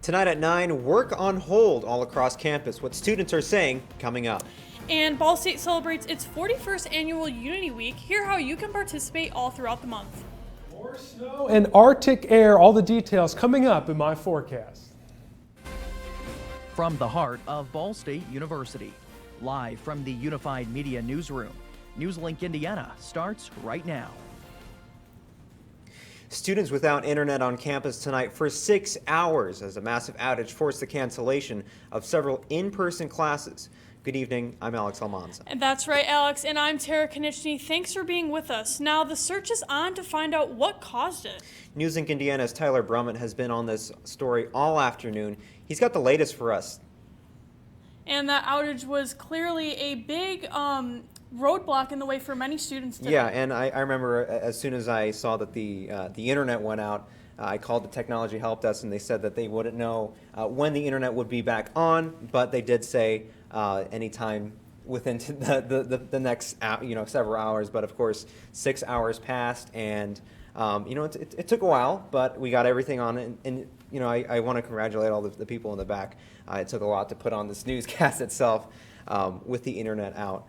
Tonight at 9, work on hold all across campus. What students are saying coming up. And Ball State celebrates its 41st annual Unity Week. Hear how you can participate all throughout the month. More snow and Arctic air, all the details coming up in my forecast. From the heart of Ball State University, live from the Unified Media Newsroom, NewsLink Indiana starts right now. Students without internet on campus tonight for 6 hours as a massive outage forced the cancellation of several in-person classes. Good evening, I'm Alex Almanza. And that's right, Alex, and I'm Tara Konechny. Thanks for being with us. Now, the search is on to find out what caused it. NewsLink Indiana's Tyler Brummett has been on this story all afternoon. He's got the latest for us. And that outage was clearly a big roadblock in the way for many students today. Yeah, and I remember as soon as I saw that the internet went out, I called the technology help desk and they said that they wouldn't know when the internet would be back on, but they did say anytime within the next several hours. But of course, 6 hours passed, and it took a while, but we got everything on it. And I want to congratulate all the people in the back. It took a lot to put on this newscast itself with the internet out.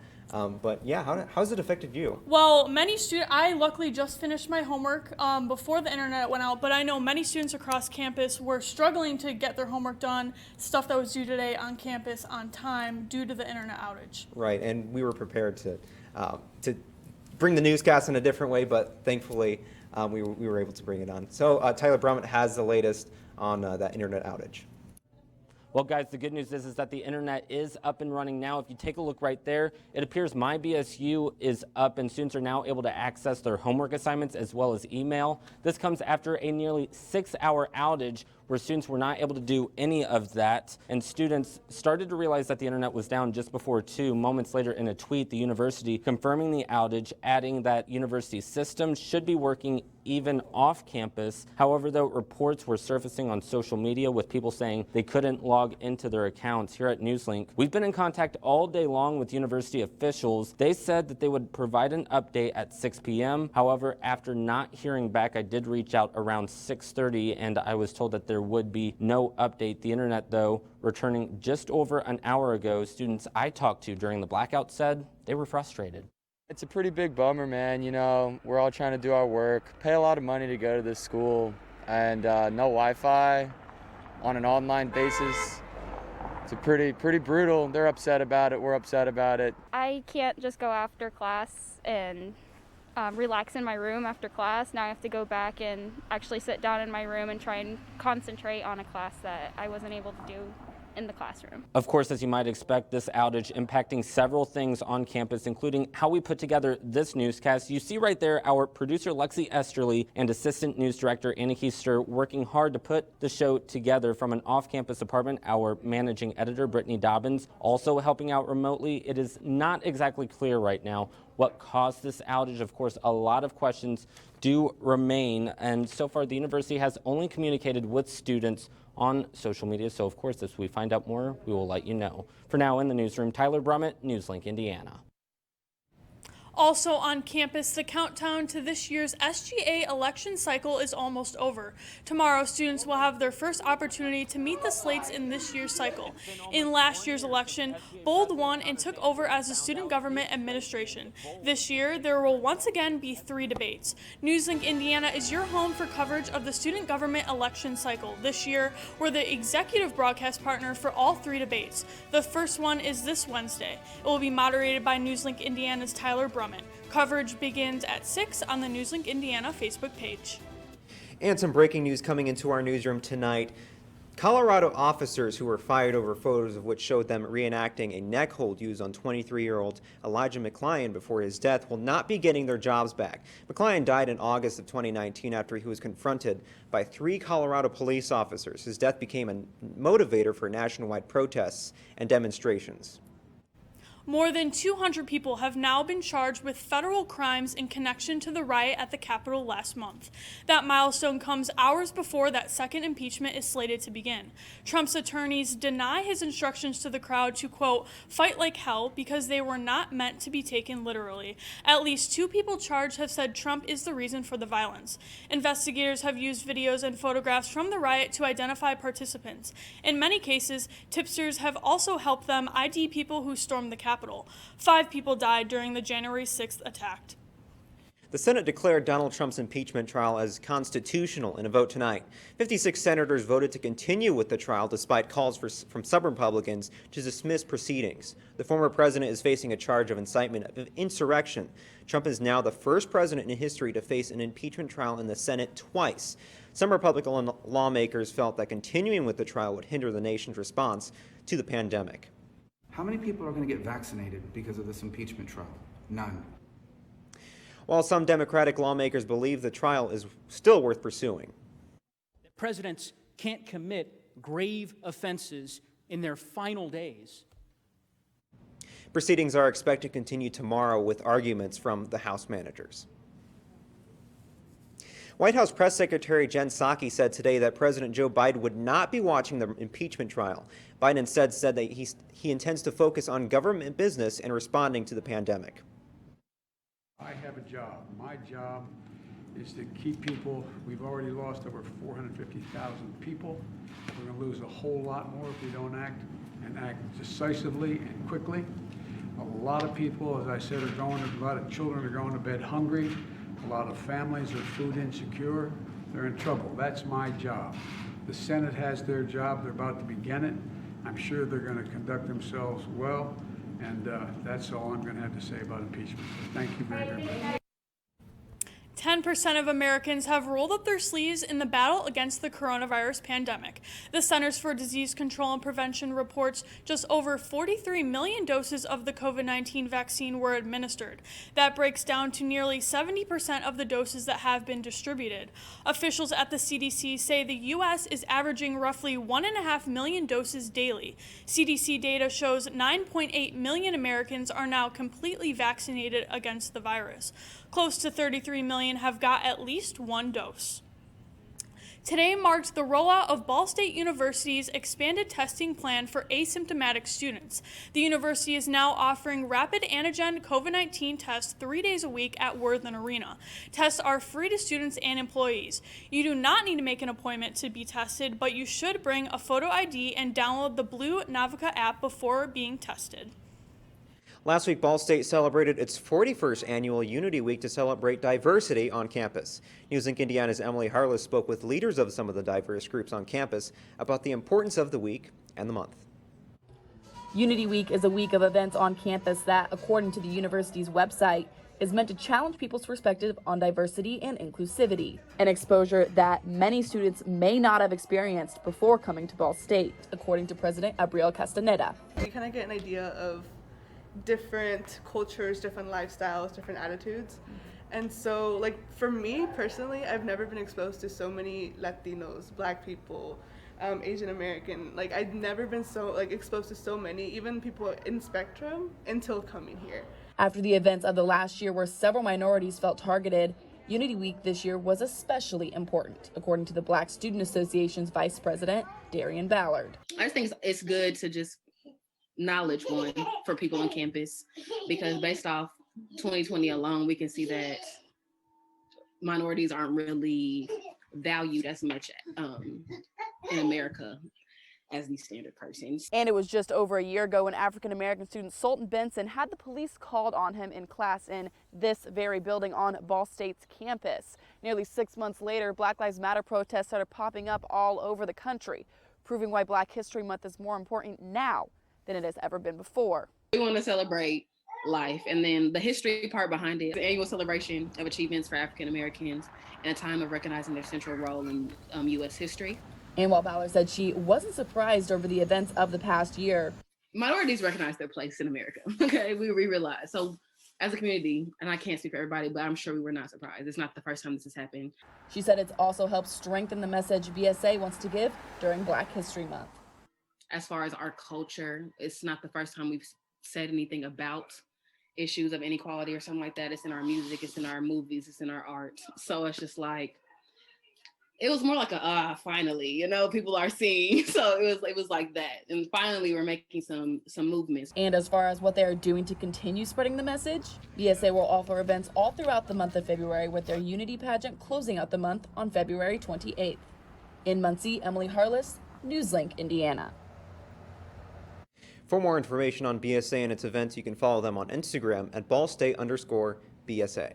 But yeah, how's it affected you? Well, many students, I luckily just finished my homework before the internet went out, but I know many students across campus were struggling to get their homework done, stuff that was due today on campus on time due to the internet outage. Right, and we were prepared to bring the newscast in a different way, but thankfully we were able to bring it on. So Tyler Brummett has the latest on that internet outage. Well, guys, the good news is that the internet is up and running now. If you take a look right there, it appears My BSU is up and students are now able to access their homework assignments as well as email. This comes after a nearly 6-hour outage where students were not able to do any of that, and students started to realize that the internet was down just before 2. Moments later, in a tweet, the university confirming the outage, adding that university systems should be working even off campus. However, though, reports were surfacing on social media with people saying they couldn't log into their accounts. Here at NewsLink, we've been in contact all day long with university officials. They said that they would provide an update at 6 p.m. However, after not hearing back, I did reach out around 6:30 and I was told that there would be no update. The internet, though, returning just over an hour ago. Students I talked to during the blackout said they were frustrated. It's a pretty big bummer, man. We're all trying to do our work, pay a lot of money to go to this school, and no Wi-Fi on an online basis. It's pretty brutal. They're upset about it. We're upset about it. I can't just go after class and relax in my room after class. Now I have to go back and actually sit down in my room and try and concentrate on a class that I wasn't able to do in the classroom. Of course, as you might expect, this outage impacting several things on campus, including how we put together this newscast. You see right there our producer Lexi Esterly and assistant news director Anna Keister working hard to put the show together from an off-campus apartment. Our managing editor Brittany Dobbins also helping out remotely. It is not exactly clear right now what caused this outage. Of course, a lot of questions do remain, and so far the university has only communicated with students on social media. So of course, as we find out more, we will let you know. For now, in the newsroom, Tyler Brummett, NewsLink Indiana. Also on campus, the countdown to this year's SGA election cycle is almost over. Tomorrow, students will have their first opportunity to meet the slates in this year's cycle. In last year's election, Bold won and took over as the student government administration. This year, there will once again be 3 debates. NewsLink Indiana is your home for coverage of the student government election cycle. This year, we're the executive broadcast partner for all 3 debates. The first one is this Wednesday. It will be moderated by NewsLink Indiana's Tyler Brummett. Coverage begins at 6 on the NewsLink Indiana Facebook page. And some breaking news coming into our newsroom tonight. Colorado officers who were fired over photos of which showed them reenacting a neck hold used on 23-year-old Elijah McClyon before his death will not be getting their jobs back. McClyon died in August of 2019 after he was confronted by 3 Colorado police officers. His death became a motivator for nationwide protests and demonstrations. More than 200 people have now been charged with federal crimes in connection to the riot at the Capitol last month. That milestone comes hours before that second impeachment is slated to begin. Trump's attorneys deny his instructions to the crowd to, quote, fight like hell because they were not meant to be taken literally. At least 2 people charged have said Trump is the reason for the violence. Investigators have used videos and photographs from the riot to identify participants. In many cases, tipsters have also helped them ID people who stormed the Capitol. 5 people died during the January 6th attack. The Senate declared Donald Trump's impeachment trial as constitutional in a vote tonight. 56 senators voted to continue with the trial despite calls from some Republicans to dismiss proceedings. The former president is facing a charge of incitement of insurrection. Trump is now the first president in history to face an impeachment trial in the Senate twice. Some Republican lawmakers felt that continuing with the trial would hinder the nation's response to the pandemic. How many people are going to get vaccinated because of this impeachment trial? None. While some Democratic lawmakers believe the trial is still worth pursuing. Presidents can't commit grave offenses in their final days. Proceedings are expected to continue tomorrow with arguments from the House managers. White House Press Secretary Jen Psaki said today that President Joe Biden would not be watching the impeachment trial. Biden instead said that he intends to focus on government business and responding to the pandemic. I have a job. My job is to keep people. We've already lost over 450,000 people. We're going to lose a whole lot more if we don't act decisively and quickly. A lot of people, as I said, a lot of children are going to bed hungry. A lot of families are food insecure. They're in trouble. That's my job. The Senate has their job. They're about to begin it. I'm sure they're going to conduct themselves well. And that's all I'm going to have to say about impeachment. Thank you very, very much. 10% of Americans have rolled up their sleeves in the battle against the coronavirus pandemic. The Centers for Disease Control and Prevention reports just over 43 million doses of the COVID-19 vaccine were administered. That breaks down to nearly 70% of the doses that have been distributed. Officials at the CDC say the U.S. is averaging roughly 1.5 million doses daily. CDC data shows 9.8 million Americans are now completely vaccinated against the virus. Close to 33 million have got at least 1 dose. Today marked the rollout of Ball State University's expanded testing plan for asymptomatic students. The university is now offering rapid antigen COVID-19 tests 3 days a week at Worthen Arena. Tests are free to students and employees. You do not need to make an appointment to be tested, but you should bring a photo ID and download the Blue Navica app before being tested. Last week, Ball State celebrated its 41st annual Unity Week to celebrate diversity on campus. NewsLink Indiana's Emily Harless spoke with leaders of some of the diverse groups on campus about the importance of the week and the month. Unity Week is a week of events on campus that, according to the university's website, is meant to challenge people's perspective on diversity and inclusivity, an exposure that many students may not have experienced before coming to Ball State, according to President Abriel Castaneda. You kind of get an idea of different cultures, different lifestyles, different attitudes. And so, like, for me personally, I've never been exposed to so many Latinos, Black people, Asian American. Like, I've never been so, like, exposed to so many, even people in spectrum, until coming here. After the events of the last year where several minorities felt targeted, Unity Week this year was especially important, according to the Black Student Association's Vice President, Darian Ballard. I just think it's good to just knowledge one for people on campus, because based off 2020 alone, we can see that minorities aren't really valued as much in America as these standard persons. And it was just over a year ago when African-American student Sultan Benson had the police called on him in class in this very building on Ball State's campus. Nearly 6 months later, Black Lives Matter protests started popping up all over the country, proving why Black History Month is more important now than it has ever been before. We want to celebrate life, and then the history part behind it, the annual celebration of achievements for African Americans and a time of recognizing their central role in U.S. history. And while Ballard said she wasn't surprised over the events of the past year, minorities recognize their place in America. Okay, we realize. So as a community, and I can't speak for everybody, but I'm sure we were not surprised. It's not the first time this has happened. She said it's also helped strengthen the message BSA wants to give during Black History Month. As far as our culture, it's not the first time we've said anything about issues of inequality or something like that. It's in our music, it's in our movies, it's in our art. So it's just like, it was more like a finally, you know, people are seeing. So it was like that. And finally we're making some movements. And as far as what they are doing to continue spreading the message, BSA will offer events all throughout the month of February, with their Unity pageant closing out the month on February 28th. In Muncie, Emily Harless, NewsLink, Indiana. For more information on BSA and its events, you can follow them on Instagram at ballstate_BSA.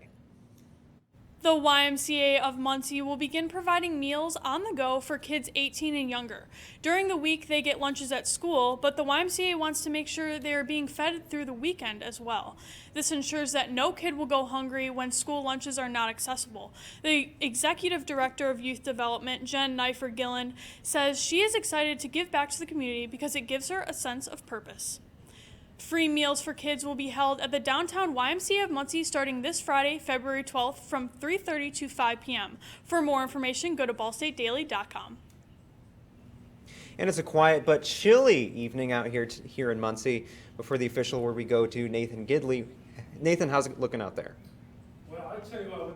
The YMCA of Muncie will begin providing meals on the go for kids 18 and younger. During the week, they get lunches at school, but the YMCA wants to make sure they are being fed through the weekend as well. This ensures that no kid will go hungry when school lunches are not accessible. The Executive Director of Youth Development, Jen Neifer-Gillen, says she is excited to give back to the community because it gives her a sense of purpose. Free meals for kids will be held at the downtown YMCA of Muncie starting this Friday, February 12th from 3:30 to 5 p.m. For more information, go to ballstatedaily.com. And it's a quiet but chilly evening out here in Muncie. Before the official where we go to Nathan Gidley. Nathan, how's it looking out there? Well, I tell you what, when the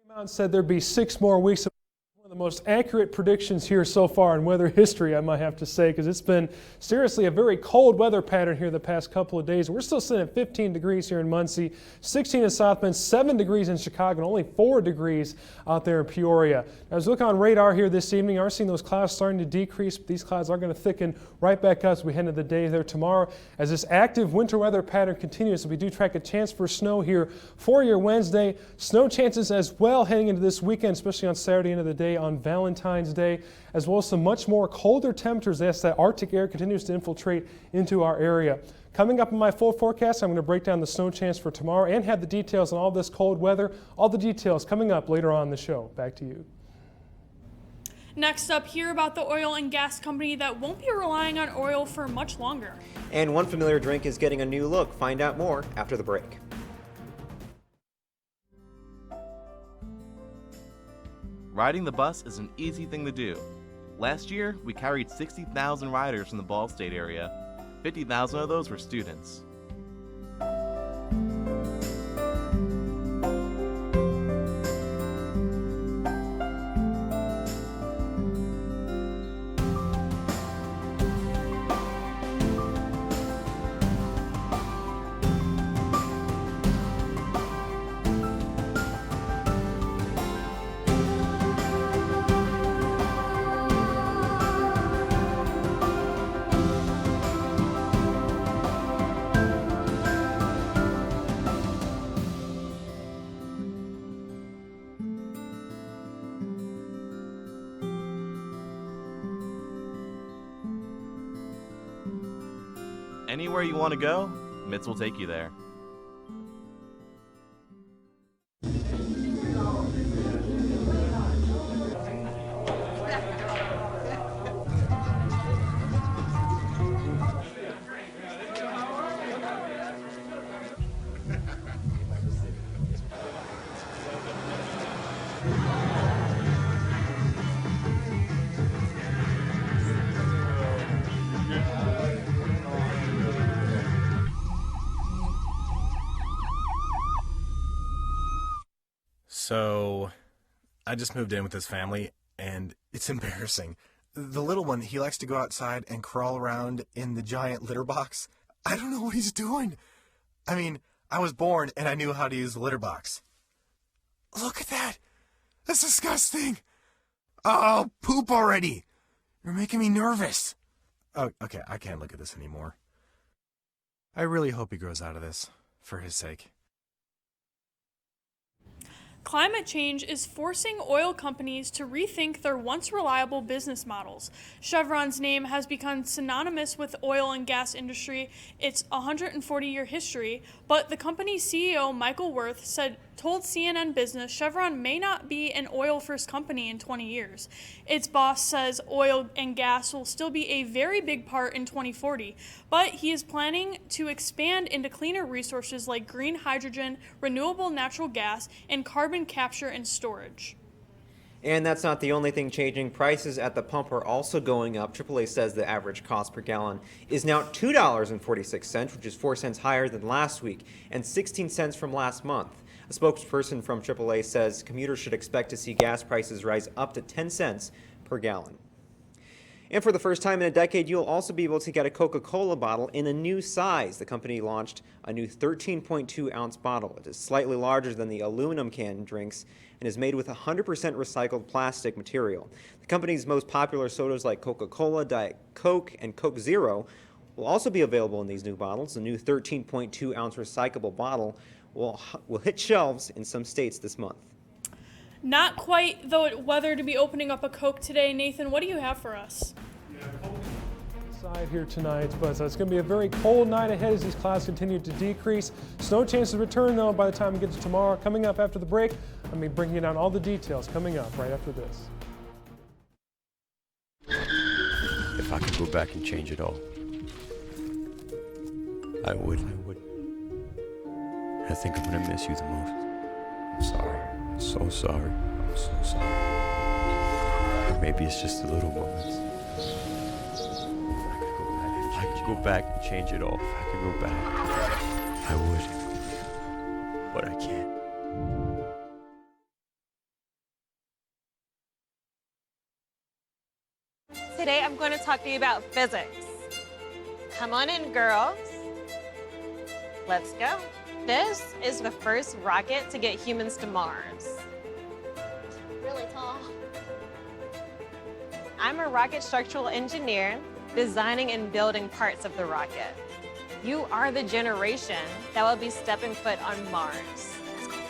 came out and said there'd be 6 more weeks of one of the most accurate predictions here so far in weather history, I might have to say, because it's been seriously a very cold weather pattern here the past couple of days. We're still sitting at 15 degrees here in Muncie, 16 in South Bend, 7 degrees in Chicago, and only 4 degrees out there in Peoria. Now, as we look on radar here this evening, you are seeing those clouds starting to decrease, but these clouds are going to thicken right back up as we head into the day there tomorrow. As this active winter weather pattern continues, so we do track a chance for snow here for your Wednesday. Snow chances as well heading into this weekend, especially on Saturday end of the day on Valentine's Day, as well as some much more colder temperatures as that Arctic air continues to infiltrate into our area. Coming up in my full forecast, I'm going to break down the snow chance for tomorrow and have the details on all this cold weather. All the details coming up later on in the show. Back to you. Next up, hear about the oil and gas company that won't be relying on oil for much longer. And one familiar drink is getting a new look. Find out more after the break. Riding the bus is an easy thing to do. Last year, we carried 60,000 riders from the Ball State area. 50,000 of those were students. Anywhere you want to go, MITS will take you there. So, I just moved in with this family, and it's embarrassing. The little one, he likes to go outside and crawl around in the giant litter box. I don't know what he's doing. I mean, I was born and I knew how to use the litter box. Look at that! That's disgusting! Oh, poop already! You're making me nervous. Oh, okay, I can't look at this anymore. I really hope he grows out of this, for his sake. Climate change is forcing oil companies to rethink their once reliable business models. Chevron's name has become synonymous with oil and gas industry its 140-year history, but the company's CEO, Michael Wirth, told CNN Business Chevron may not be an oil-first company in 20 years. Its boss says oil and gas will still be a very big part in 2040, but he is planning to expand into cleaner resources like green hydrogen, renewable natural gas, and carbon capture and storage. And that's not the only thing changing. Prices at the pump are also going up. AAA says the average cost per gallon is now $2.46, which is 4 cents higher than last week and 16 cents from last month. A spokesperson from AAA says commuters should expect to see gas prices rise up to 10 cents per gallon. And for the first time in a decade, you'll also be able to get a Coca-Cola bottle in a new size. The company launched a new 13.2-ounce bottle. It is slightly larger than the aluminum can drinks and is made with 100% recycled plastic material. The company's most popular sodas like Coca-Cola, Diet Coke, and Coke Zero will also be available in these new bottles. The new 13.2-ounce recyclable bottle will hit shelves in some states this month. Not quite the weather to be opening up a Coke today. Nathan, what do you have for us? Inside here tonight, but it's going to be a very cold night ahead as these clouds continue to decrease. Snow chances return, though, by the time we get to tomorrow. Coming up after the break, I'm going to be bringing you down all the details coming up right after this. If I could go back and change it all, I would. I think I'm going to miss you the most. I'm sorry. I'm so sorry. I'm so sorry. Maybe it's just the little moments. If I could go back and change it all, if I could go back, I would. But I can't. Today I'm going to talk to you about physics. Come on in, girls. Let's go. This is the first rocket to get humans to Mars. Really tall. I'm a rocket structural engineer, designing and building parts of the rocket. You are the generation that will be stepping foot on Mars.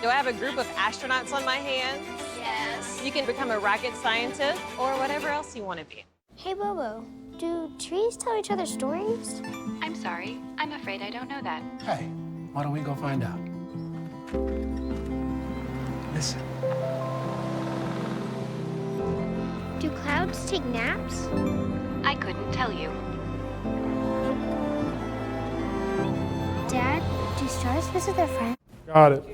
Do I have a group of astronauts on my hands? Yes. You can become a rocket scientist or whatever else you want to be. Hey, Bobo, do trees tell each other stories? I'm sorry. I'm afraid I don't know that. Hey, why don't we go find out? Listen. Do clouds take naps? I couldn't tell you. Dad, do stars visit their friends? Got it.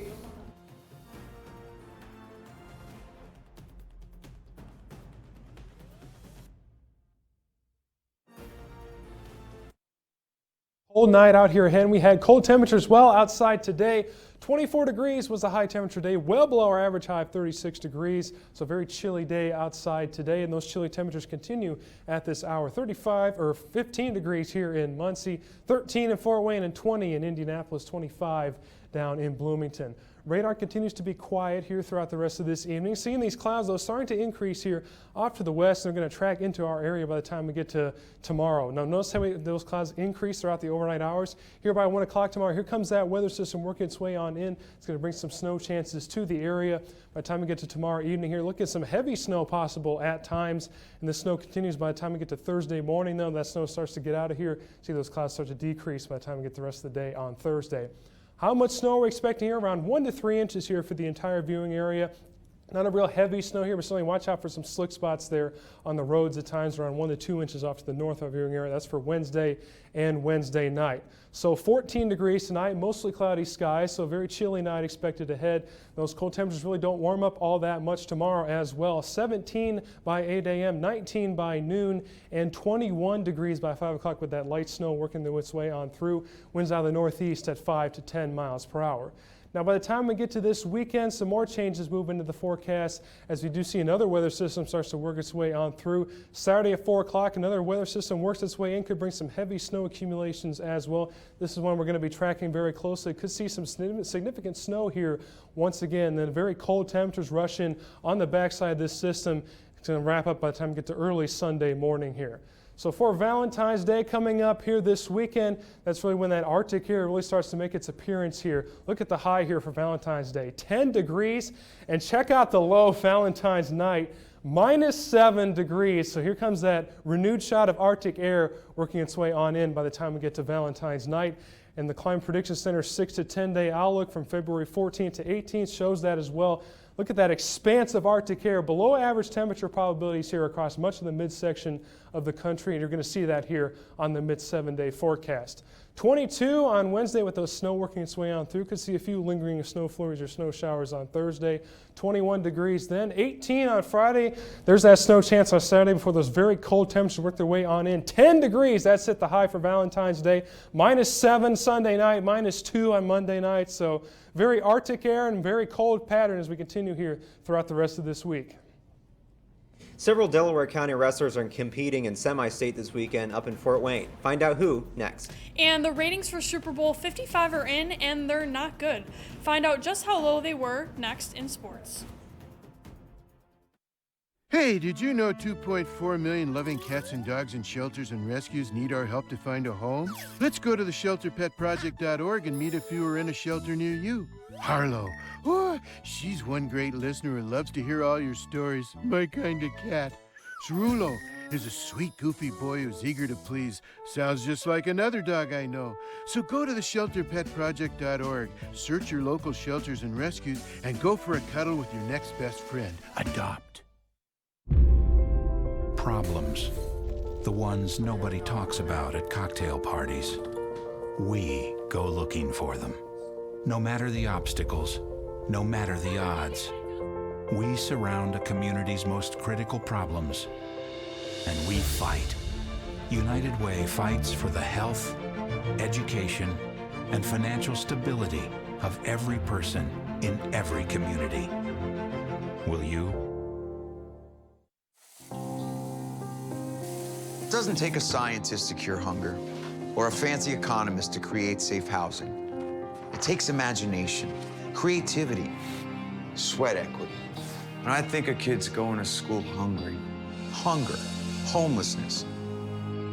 Cold night out here ahead. We had cold temperatures well outside today. 24 degrees was the high temperature day, well below our average high of 36 degrees. So a very chilly day outside today, and those chilly temperatures continue at this hour. 15 degrees here in Muncie, 13 in Fort Wayne, and 20 in Indianapolis, 25 down in Bloomington. Radar continues to be quiet here throughout the rest of this evening. Seeing these clouds, though, starting to increase here off to the west. They're going to track into our area by the time we get to tomorrow. Now, notice how those clouds increase throughout the overnight hours. Here by 1 o'clock tomorrow, here comes that weather system working its way on in. It's going to bring some snow chances to the area. By the time we get to tomorrow evening here, look at some heavy snow possible at times. And the snow continues by the time we get to Thursday morning, though. That snow starts to get out of here. See those clouds start to decrease by the time we get the rest of the day on Thursday. How much snow we're expecting here? Around 1 to 3 inches here for the entire viewing area. Not a real heavy snow here, but certainly watch out for some slick spots there on the roads at times, around 1 to 2 inches off to the north of our viewing area. That's for Wednesday and Wednesday night. So 14 degrees tonight, mostly cloudy skies, so a very chilly night expected ahead. Those cold temperatures really don't warm up all that much tomorrow as well. 17 by 8 a.m., 19 by noon, and 21 degrees by 5 o'clock with that light snow working its way on through. Winds out of the northeast at 5 to 10 miles per hour. Now, by the time we get to this weekend, some more changes move into the forecast as we do see another weather system starts to work its way on through. Saturday at 4 o'clock, another weather system works its way in, could bring some heavy snow accumulations as well. This is one we're going to be tracking very closely. Could see some significant snow here once again. Then very cold temperatures rush in on the backside of this system. It's going to wrap up by the time we get to early Sunday morning here. So for Valentine's Day coming up here this weekend, that's really when that Arctic here really starts to make its appearance here. Look at the high here for Valentine's Day, 10 degrees, and check out the low Valentine's night, -7 degrees. So here comes that renewed shot of Arctic air working its way on in by the time we get to Valentine's night. And the Climate Prediction Center's 6 to 10 day outlook from February 14th to 18th shows that as well. Look at that expansive Arctic air, below average temperature probabilities here across much of the midsection of the country, and you're going to see that here on the mid-7 day forecast. 22 on Wednesday with those snow working its way on through. Could see a few lingering snow flurries or snow showers on Thursday. 21 degrees then. 18 on Friday. There's that snow chance on Saturday before those very cold temperatures work their way on in. 10 degrees, that's at the high for Valentine's Day. -7 Sunday night, -2 on Monday night. So very Arctic air and very cold pattern as we continue here throughout the rest of this week. Several Delaware County wrestlers are competing in semi-state this weekend up in Fort Wayne. Find out who next. And the ratings for Super Bowl 55 are in, and they're not good. Find out just how low they were next in sports. Hey, did you know 2.4 million loving cats and dogs in shelters and rescues need our help to find a home? Let's go to theshelterpetproject.org and meet a few who are in a shelter near you. Harlow, oh, she's one great listener who loves to hear all your stories. My kind of cat. Cerulo is a sweet, goofy boy who's eager to please. Sounds just like another dog I know. So go to theshelterpetproject.org, search your local shelters and rescues, and go for a cuddle with your next best friend. Adopt. Problems. The ones nobody talks about at cocktail parties. We go looking for them. No matter the obstacles, no matter the odds, we surround a community's most critical problems, and we fight. United Way fights for the health, education, and financial stability of every person in every community. Will you? It doesn't take a scientist to cure hunger or a fancy economist to create safe housing. It takes imagination, creativity, sweat equity. And I think of kids going to school hungry. Hunger, homelessness.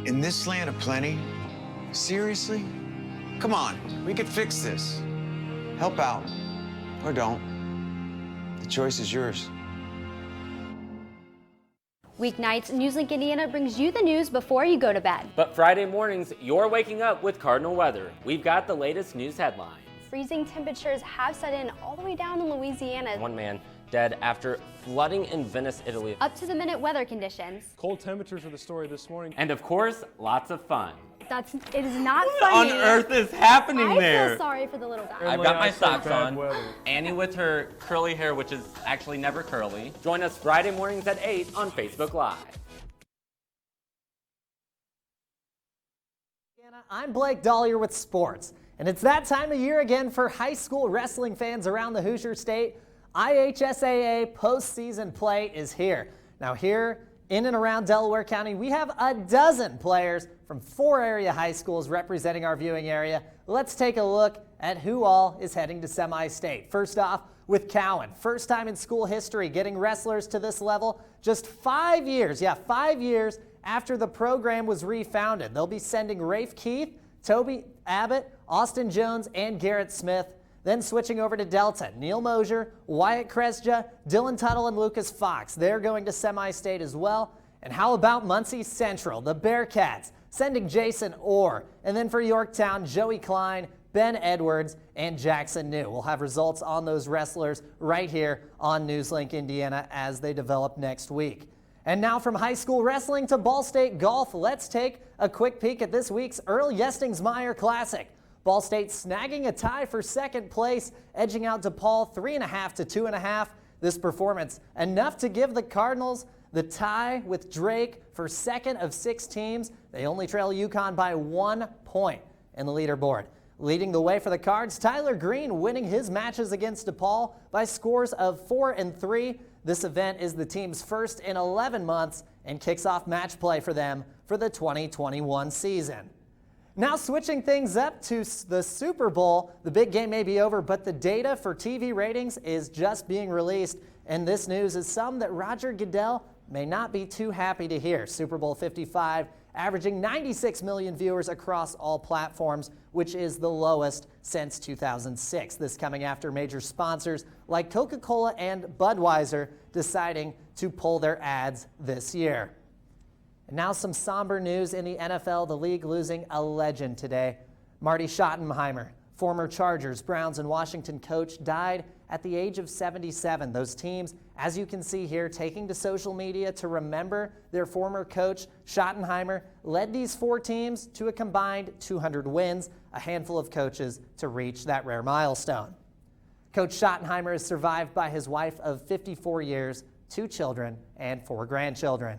In this land of plenty, seriously? Come on, we could fix this. Help out, or don't. The choice is yours. Weeknights, NewsLink Indiana brings you the news before you go to bed. But Friday mornings, you're waking up with Cardinal weather. We've got the latest news headlines. Freezing temperatures have set in all the way down in Louisiana. One man dead after flooding in Venice, Italy. Up to the minute weather conditions. Cold temperatures are the story this morning. And of course, lots of fun. It is not What funny. on earth is happening there? I feel sorry for the little guy. I've got my socks on. Annie with her curly hair, which is actually never curly. Join us Friday mornings at 8 on Facebook Live. I'm Blake Dollier with sports, and it's that time of year again for high school wrestling fans around the Hoosier State. IHSAA postseason play is here. Now here in and around Delaware County, we have a dozen players from 4 area high schools representing our viewing area. Let's take a look at who all is heading to semi-state. First off, with Cowan, first time in school history getting wrestlers to this level, just 5 years, 5 years after the program was refounded. They'll be sending Rafe Keith, Toby Abbott, Austin Jones, and Garrett Smith. Then switching over to Delta, Neil Mosier, Wyatt Kresja, Dylan Tuttle, and Lucas Fox. They're going to semi-state as well. And how about Muncie Central, the Bearcats, sending Jason Orr. And then for Yorktown, Joey Klein, Ben Edwards, and Jackson New. We'll have results on those wrestlers right here on NewsLink Indiana as they develop next week. And now from high school wrestling to Ball State golf, let's take a quick peek at this week's Earl Yestingsmeyer Classic. Ball State snagging a tie for second place, edging out DePaul 3.5 to 2.5. This performance enough to give the Cardinals the tie with Drake for second of 6 teams. They only trail UConn by 1 point in the leaderboard. Leading the way for the Cards, Tyler Green winning his matches against DePaul by scores of 4 and 3. This event is the team's first in 11 months and kicks off match play for them for the 2021 season. Now switching things up to the Super Bowl. The big game may be over, but the data for TV ratings is just being released. And this news is some that Roger Goodell may not be too happy to hear. Super Bowl 55 averaging 96 million viewers across all platforms, which is the lowest since 2006. This coming after major sponsors like Coca-Cola and Budweiser deciding to pull their ads this year. And now some somber news in the NFL, the league losing a legend today. Marty Schottenheimer, former Chargers, Browns, and Washington coach, died at the age of 77. Those teams, as you can see here, taking to social media to remember their former coach, Schottenheimer, led these 4 teams to a combined 200 wins, a handful of coaches to reach that rare milestone. Coach Schottenheimer is survived by his wife of 54 years, 2 children, and 4 grandchildren.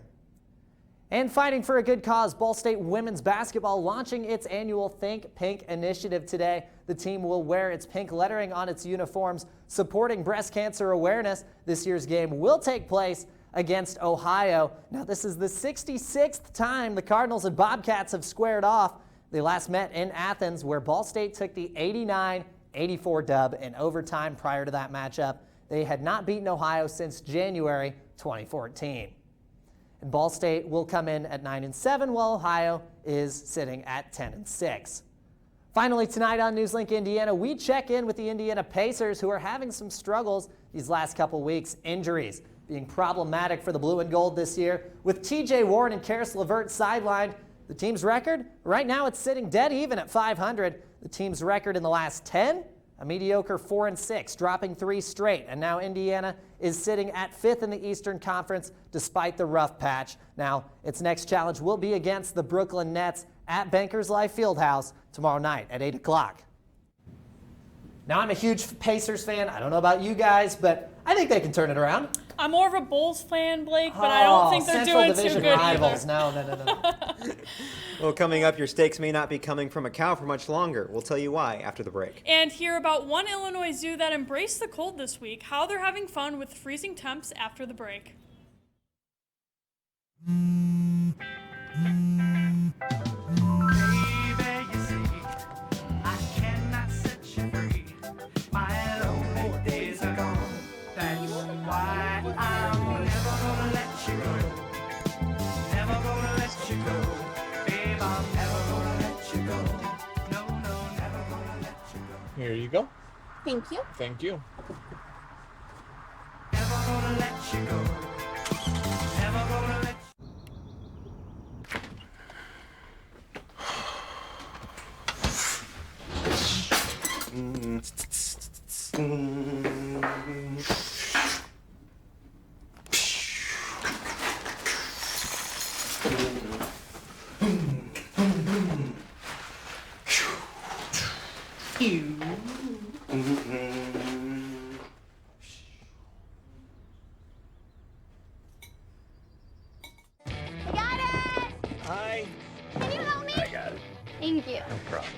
And fighting for a good cause, Ball State women's basketball launching its annual Think Pink initiative today. The team will wear its pink lettering on its uniforms, supporting breast cancer awareness. This year's game will take place against Ohio. Now, this is the 66th time the Cardinals and Bobcats have squared off. They last met in Athens, where Ball State took the 89-84 dub in overtime. Prior to that matchup, they had not beaten Ohio since January 2014. And Ball State will come in at 9-7, while Ohio is sitting at 10-6. Finally, tonight on NewsLink Indiana, we check in with the Indiana Pacers, who are having some struggles these last couple weeks. Injuries being problematic for the blue and gold this year. With TJ Warren and Karis LeVert sidelined, the team's record, right now it's sitting dead even at 500. The team's record in the last 10, a mediocre 4-6, dropping 3 straight. And now Indiana is sitting at 5th in the Eastern Conference despite the rough patch. Now, its next challenge will be against the Brooklyn Nets at Bankers Life Fieldhouse tomorrow night at 8 o'clock. Now, I'm a huge Pacers fan. I don't know about you guys, but I think they can turn it around. I'm more of a Bulls fan, Blake, but I don't think they're Central doing Division too good rivals. either. No. Well, coming up, your steaks may not be coming from a cow for much longer. We'll tell you why after the break. And hear about one Illinois zoo that embraced the cold this week, how they're having fun with freezing temps after the break. Here you go. Thank you. Thank you. Thank you. No problem.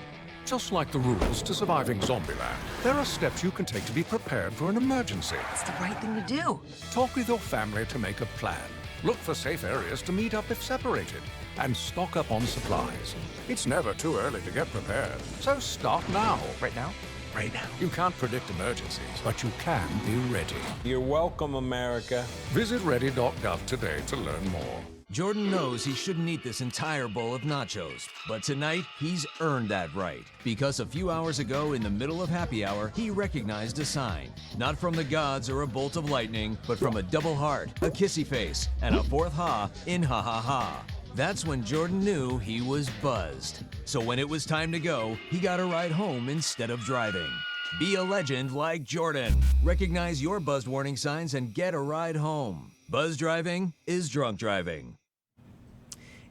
Just like the rules to surviving Zombieland, there are steps you can take to be prepared for an emergency. It's the right thing to do. Talk with your family to make a plan. Look for safe areas to meet up if separated. And stock up on supplies. It's never too early to get prepared, so start now. Right now? Right now. You can't predict emergencies, but you can be ready. You're welcome, America. Visit ready.gov today to learn more. Jordan knows he shouldn't eat this entire bowl of nachos, but tonight he's earned that right. Because a few hours ago, in the middle of happy hour, he recognized a sign. Not from the gods or a bolt of lightning, but from a double heart, a kissy face, and a fourth ha in ha ha ha. That's when Jordan knew he was buzzed. So when it was time to go, he got a ride home instead of driving. Be a legend like Jordan. Recognize your buzzed warning signs and get a ride home. Buzz driving is drunk driving.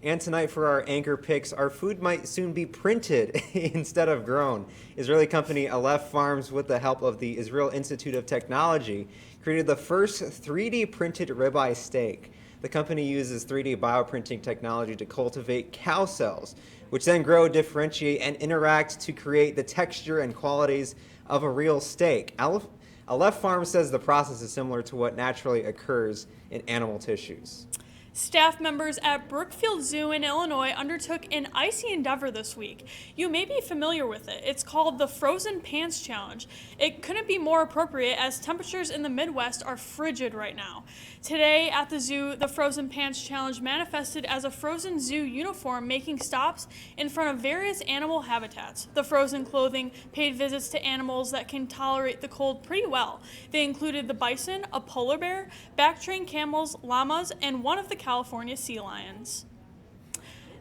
And tonight for our anchor picks, our food might soon be printed instead of grown. Israeli company Aleph Farms, with the help of the Israel Institute of Technology, created the first 3D printed ribeye steak. The company uses 3D bioprinting technology to cultivate cow cells, which then grow, differentiate, and interact to create the texture and qualities of a real steak. Aleph Farms says the process is similar to what naturally occurs in animal tissues. Staff members at Brookfield Zoo in Illinois undertook an icy endeavor this week. You may be familiar with it. It's called the Frozen Pants Challenge. It couldn't be more appropriate as temperatures in the Midwest are frigid right now. Today at the zoo, the Frozen Pants Challenge manifested as a frozen zoo uniform making stops in front of various animal habitats. The frozen clothing paid visits to animals that can tolerate the cold pretty well. They included the bison, a polar bear, back-trained camels, llamas, and one of the California sea lions.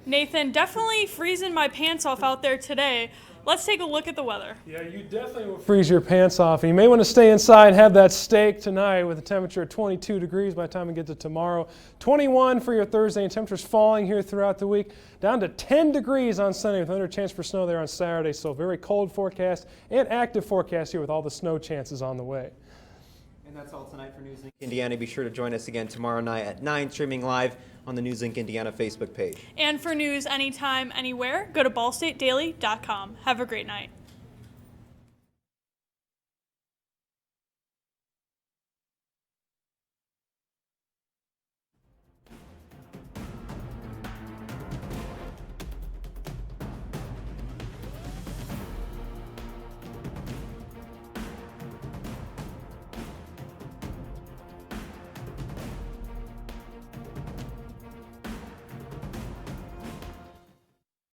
Nathan, definitely freezing my pants off out there today. Let's take a look at the weather. Yeah, you definitely will freeze your pants off. And you may want to stay inside and have that steak tonight with a temperature of 22 degrees by the time we get to tomorrow. 21 for your Thursday, and temperatures falling here throughout the week. Down to 10 degrees on Sunday with another chance for snow there on Saturday. So very cold forecast and active forecast here with all the snow chances on the way. And that's all tonight for NewsLink Indiana. Be sure to join us again tomorrow night at 9, streaming live on the NewsLink Indiana Facebook page. And for news anytime, anywhere, go to ballstatedaily.com. Have a great night.